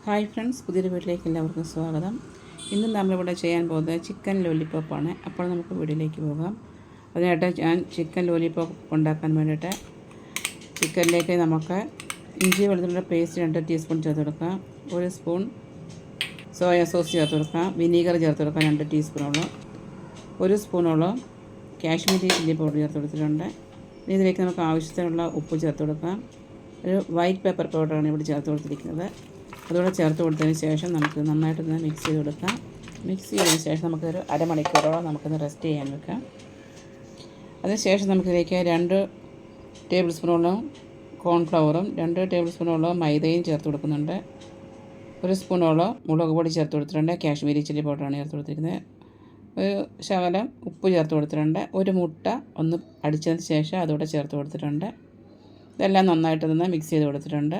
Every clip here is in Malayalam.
ഹായ് ഫ്രണ്ട്സ്, പുതിയൊരു വീട്ടിലേക്ക് എല്ലാവർക്കും സ്വാഗതം. ഇന്ന് നമ്മളിവിടെ ചെയ്യാൻ പോകുന്നത് ചിക്കൻ ലോലിപോപ്പാണ്. അപ്പോൾ നമുക്ക് വീഡിയോയിലേക്ക് പോകാം. അതിനായിട്ട് ഞാൻ ചിക്കൻ ലോലിപോപ്പ് ഉണ്ടാക്കാൻ വേണ്ടിയിട്ട് ചിക്കനിലേക്ക് നമുക്ക് ഇഞ്ചി വെളുത്തുള്ളിയുടെ പേസ്റ്റ് 2 ടീസ്പൂൺ ചേർത്ത് കൊടുക്കാം. 1 സ്പൂൺ സോയ സോസ് ചേർത്ത് കൊടുക്കാം. വിനീഗർ ചേർത്ത് കൊടുക്കാം 2 ടീസ്പൂണോളം. 1 സ്പൂണോളം കാശ്മീരി ചില്ലി പൗഡർ ചേർത്ത് കൊടുത്തിട്ടുണ്ട്. ഇതിലേക്ക് നമുക്ക് ആവശ്യത്തിനുള്ള ഉപ്പ് ചേർത്ത് കൊടുക്കാം. ഒരു വൈറ്റ് പെപ്പർ പൗഡറാണ് ഇവിടെ ചേർത്ത് കൊടുത്തിരിക്കുന്നത്. അതുകൂടെ ചേർത്ത് കൊടുത്തതിന് ശേഷം നമുക്ക് നന്നായിട്ടൊന്ന് മിക്സ് ചെയ്ത് കൊടുക്കാം. മിക്സ് ചെയ്തതിന് ശേഷം നമുക്കൊരു അരമണിക്കൂറോളം നമുക്കൊന്ന് റെസ്റ്റ് ചെയ്യാൻ വെക്കാം. അതിനുശേഷം നമുക്കിതിലേക്ക് 2 ടേബിൾ സ്പൂണോളം കോൺഫ്ലവറും 2 ടേബിൾ സ്പൂണോളം മൈദയും ചേർത്ത് കൊടുക്കുന്നുണ്ട്. 1 സ്പൂണോളം മുളക് പൊടി ചേർത്ത് കൊടുത്തിട്ടുണ്ട്. കാശ്മീരി ചില്ലി പൗഡറാണ് ചേർത്ത് കൊടുത്തിരിക്കുന്നത്. ഒരു ശകലം ഉപ്പ് ചേർത്ത് കൊടുത്തിട്ടുണ്ട്. ഒരു മുട്ട ഒന്ന് അടിച്ചതിന് ശേഷം അതുകൂടെ ചേർത്ത് കൊടുത്തിട്ടുണ്ട്. ഇതെല്ലാം നന്നായിട്ടൊന്ന് മിക്സ് ചെയ്ത് കൊടുത്തിട്ടുണ്ട്.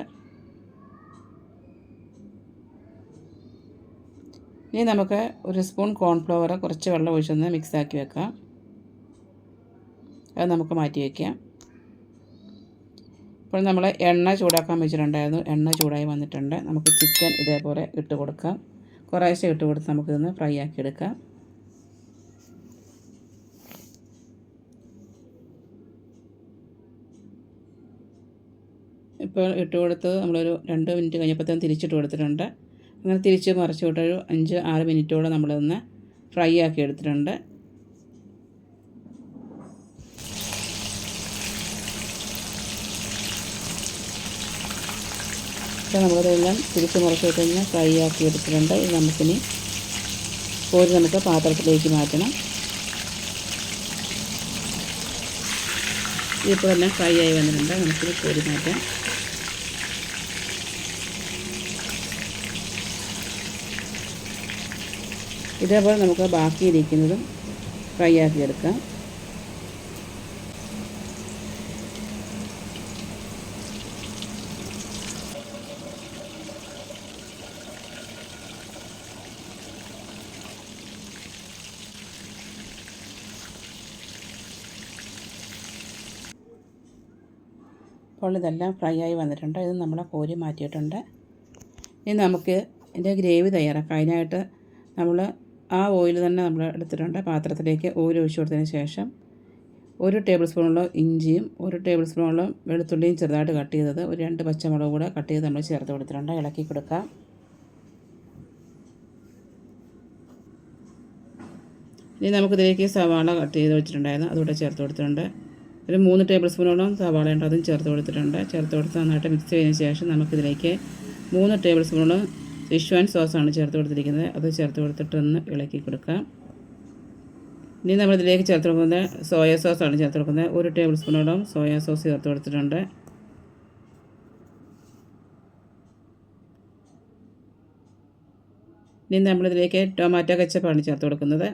ഇനി നമുക്ക് 1 സ്പൂൺ കോൺഫ്ലവർ കുറച്ച് വെള്ളം ഒഴിച്ചൊന്ന് മിക്സാക്കി വെക്കാം. അത് നമുക്ക് മാറ്റി വയ്ക്കാം. ഇപ്പോൾ നമ്മൾ എണ്ണ ചൂടാക്കാൻ വെച്ചിട്ടുണ്ടായിരുന്നു. എണ്ണ ചൂടായി വന്നിട്ടുണ്ട്. നമുക്ക് ചിക്കൻ ഇതേപോലെ ഇട്ട് കൊടുക്കാം. കുറേശ്ശെ ഇട്ട് കൊടുത്ത് നമുക്കിതൊന്ന് ഫ്രൈ ആക്കി എടുക്കാം. ഇപ്പോൾ ഇട്ട് കൊടുത്ത് നമ്മളൊരു 2 മിനിറ്റ് കഴിഞ്ഞപ്പോഴത്തേക്കും തിരിച്ചിട്ട് കൊടുത്തിട്ടുണ്ട്. അങ്ങനെ തിരിച്ച് മറിച്ച് വിട്ടൊരു 5-6 മിനിറ്റോളം നമ്മളൊന്ന് ഫ്രൈ ആക്കി എടുത്തിട്ടുണ്ട്. അപ്പോൾ നമ്മളിതെല്ലാം തിരിച്ച് മറിച്ച് വിട്ട് ഫ്രൈ ആക്കി എടുത്തിട്ടുണ്ട്. ഇത് നമുക്കിനി കോരി നമുക്ക് പാത്രത്തിലേക്ക് മാറ്റണം. ഇപ്പോൾ എല്ലാം ഫ്രൈ ആയി വന്നിട്ടുണ്ട്. നമുക്കിത് കോരി മാറ്റാം. ഇതേപോലെ നമുക്ക് ബാക്കിയിരിക്കുന്നതും ഫ്രൈ ആക്കി എടുക്കാം. അപ്പോൾ ഇതെല്ലാം ഫ്രൈ ആയി വന്നിട്ടുണ്ട്. ഇത് നമ്മൾ കോരി മാറ്റിയിട്ടുണ്ട്. ഇനി നമുക്ക് ഇതിൻ്റെ ഗ്രേവി തയ്യാറാക്കാം. അതിനായിട്ട് നമ്മൾ ആ ഓയിൽ തന്നെ നമ്മൾ എടുത്തിട്ടുണ്ട്. പാത്രത്തിലേക്ക് ഓയിൽ ഒഴിച്ച് കൊടുത്തതിന് ശേഷം 1 ടേബിൾ സ്പൂണോളം ഇഞ്ചിയും 1 ടേബിൾ സ്പൂണോളം വെളുത്തുള്ളിയും ചെറുതായിട്ട് കട്ട് ചെയ്തത്, ഒരു 2 പച്ചമുളക് കൂടെ കട്ട് ചെയ്ത് നമ്മൾ ചേർത്ത് കൊടുത്തിട്ടുണ്ട്. ഇളക്കി കൊടുക്കാം. ഇനി നമുക്കിതിലേക്ക് സവാള കട്ട് ചെയ്ത് വെച്ചിട്ടുണ്ടായിരുന്നു. അതുകൂടെ ചേർത്ത് കൊടുത്തിട്ടുണ്ട്. ഒരു 3 ടേബിൾ സ്പൂണോളം സവാള ഉണ്ട്, അതും ചേർത്ത് കൊടുത്തിട്ടുണ്ട്. ചേർത്ത് കൊടുത്ത് നന്നായിട്ട് മിക്സ് ചെയ്തതിന് ശേഷം നമുക്കിതിലേക്ക് 3 ടേബിൾ സ്പൂണോളം ഷിഷ്വാൻ സോസാണ് ചേർത്ത് കൊടുത്തിരിക്കുന്നത്. അത് ചേർത്ത് കൊടുത്തിട്ടൊന്ന് ഇളക്കി കൊടുക്കാം. ഇനി നമ്മളിതിലേക്ക് ചേർത്ത് കൊടുക്കുന്നത് സോയ സോസാണ് ചേർത്ത് കൊടുക്കുന്നത്. 1 ടേബിൾ സ്പൂണോളം സോയ സോസ് ചേർത്ത് കൊടുത്തിട്ടുണ്ട്. ഇനി നമ്മളിതിലേക്ക് ടൊമാറ്റോ കെച്ചപ്പാണ് ചേർത്ത് കൊടുക്കുന്നത്.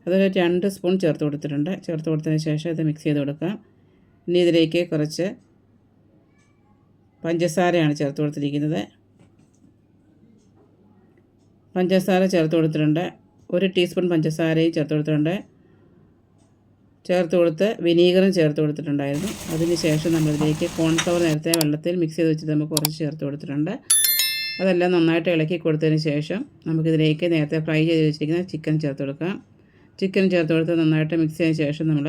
അതൊരു 2 സ്പൂൺ ചേർത്ത് കൊടുത്തിട്ടുണ്ട്. ചേർത്ത് കൊടുത്തതിന് ശേഷം ഇത് മിക്സ് ചെയ്ത് കൊടുക്കാം. ഇനി ഇതിലേക്ക് കുറച്ച് പഞ്ചസാരയാണ് ചേർത്ത് കൊടുത്തിരിക്കുന്നത്. പഞ്ചസാര ചേർത്ത് കൊടുത്തിട്ടുണ്ട്. 1 ടീസ്പൂൺ പഞ്ചസാരയും ചേർത്ത് കൊടുത്തിട്ടുണ്ട്. ചേർത്ത് കൊടുത്ത് വിനീഗറും ചേർത്ത് കൊടുത്തിട്ടുണ്ടായിരുന്നു. അതിന് ശേഷം നമ്മളിതിലേക്ക് കോൺഫ്ലവർ നേരത്തെ വെള്ളത്തിൽ മിക്സ് ചെയ്ത് വെച്ചിട്ട് നമുക്ക് കുറച്ച് ചേർത്ത് കൊടുത്തിട്ടുണ്ട്. അതെല്ലാം നന്നായിട്ട് ഇളക്കി കൊടുത്തതിന് ശേഷം നമുക്കിതിലേക്ക് നേരത്തെ ഫ്രൈ ചെയ്ത് വെച്ചിരിക്കുന്ന ചിക്കൻ ചേർത്ത് കൊടുക്കാം. ചിക്കൻ ചേർത്ത് കൊടുത്ത് നന്നായിട്ട് മിക്സ് ചെയ്തതിന് ശേഷം നമ്മൾ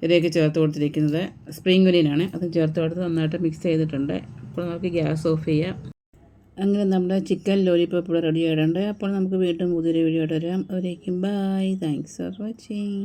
ഇതിലേക്ക് ചേർത്ത് കൊടുത്തിരിക്കുന്നത് സ്പ്രിംഗ് ഒനിയനാണ്. അതും ചേർത്ത് കൊടുത്ത് നന്നായിട്ട് മിക്സ് ചെയ്തിട്ടുണ്ട്. അപ്പോൾ നമുക്ക് ഗ്യാസ് ഓഫ് ചെയ്യാം. അങ്ങനെ നമ്മുടെ ചിക്കൻ ലോലിപോപ്പ് ഇവിടെ റെഡി ആയിട്ടുണ്ട്. അപ്പോൾ നമുക്ക് വീണ്ടും പുതിയൊരു വീഡിയോ ആയിട്ട് വരാം. അവരേക്കും ബൈ. Thanks for watching.